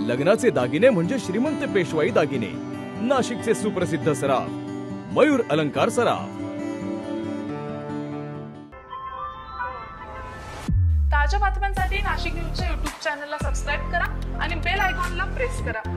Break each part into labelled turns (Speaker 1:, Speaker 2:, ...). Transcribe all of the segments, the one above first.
Speaker 1: लग्नाचे दागिने म्हणजे श्रीमंत पेशवाई दागिने, नाशिकचे सुप्रसिद्ध सराफ मयूर अलंकार सराफ।
Speaker 2: ताज्या बातम्यांसाठी नाशिक न्यूजच्या YouTube चॅनलला सबस्क्राइब करा आणि बेल आयकॉनला प्रेस करा।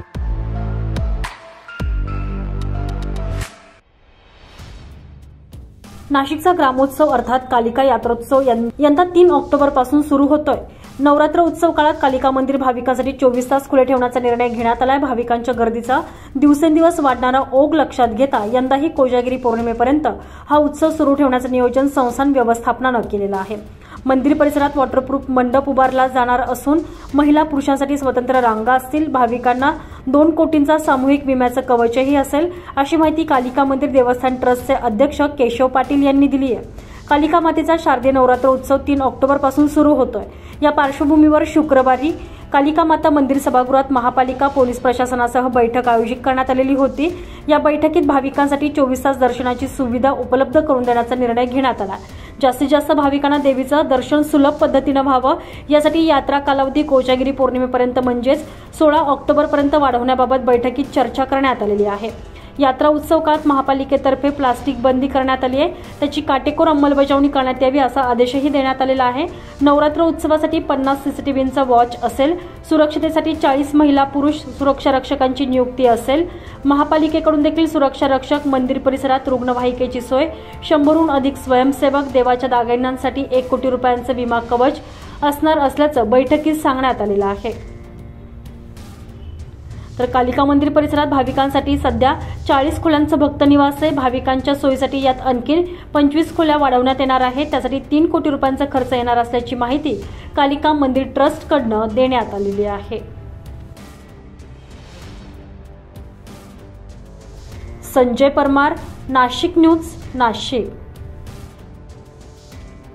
Speaker 3: नाशिकचा ग्रामोत्सव अर्थात कालिका यात्रोत्सव यंदा 3 ऑक्टोबर पासून सुरू होतोय। नवरात्र उत्सव काळात कालिका मंदिर भाविकांसाठी 24 तास खुले ठेवण्याचा निर्णय घेण्यात आलाय। भाविकांच्या गर्दीचा दिवसेंदिवस वाढणारा ओघ लक्षात घेता यंदाही कोजागिरी पौर्णिमेपर्यंत हा उत्सव सुरू ठेवण्याचं नियोजन संस्थान व्यवस्थापनानं केलेलं आहे। मंदिर परिसरात वॉटरप्रूफ मंडप उभारला जाणार असून महिला पुरुषांसाठी स्वतंत्र रांगा असतील। भाविकांना 2 कोटींचा सामूहिक विम्याचं कवचही असेल, अशी माहिती कालिका मंदिर देवस्थान ट्रस्टचे अध्यक्ष केशव पाटील यांनी दिली आहे। कालिका मातेचा शारदीय नवरात्र उत्सव 3 ऑक्टोबर पासून सुरू होतोय। या पार्श्वभूमीवर शुक्रवारी कालिका माता मंदिर सभागृहात महापालिका पोलीस प्रशासनासह बैठक आयोजित करण्यात आलेली होती। या बैठकीत भाविकांसाठी 24 तास दर्शनाची सुविधा उपलब्ध करून देण्याचा निर्णय घेण्यात आला। जास्तीत जास्त भाविकांना देवीचं दर्शन सुलभ पद्धतीने व्हावं यासाठी यात्रा कालावधी कोजागिरी पौर्णिमेपर्यंत म्हणजेच 16 ऑक्टोबर पर्यंत वाढवण्याबाबत बैठकीत चर्चा करण्यात आलेली आहे। यात्रा उत्सव काळात महापालिकेतर्फे प्लास्टिक बंदी करण्यात आली आहे, त्याची काटेकोर अंमलबजावणी करण्यात यावी असा आदेशही देण्यात आलेला आहे। नवरात्र उत्सवासाठी 50 सीसीटीव्हींचा वॉच असेल। सुरक्षतेसाठी 40 महिला पुरुष सुरक्षा रक्षकांची नियुक्ती असेल। महापालिकेकडून देखील सुरक्षा रक्षक, मंदिर परिसरात रुग्णवाहिकेची सोय, 100हून अधिक स्वयंसेवक, देवाच्या दागिन्यांसाठी 1 कोटी रुपयांचं विमा कवच असणार असल्याचं बैठकीत सांगण्यात आलेलं आहे। तर कालिका मंदिर परिसरात भाविकांसाठी सध्या 40 खोल्यांचं भक्त निवास आहे। भाविकांच्या सोयीसाठी यात आणखी 25 खोल्या वाढवण्यात येणार आहे। त्यासाठी 3 कोटी रुपयांचा खर्च येणार असल्याची माहिती कालिका मंदिर ट्रस्टकडून देण्यात आलेली आहे। संजय परमार, नाशिक न्यूज, नाशिक।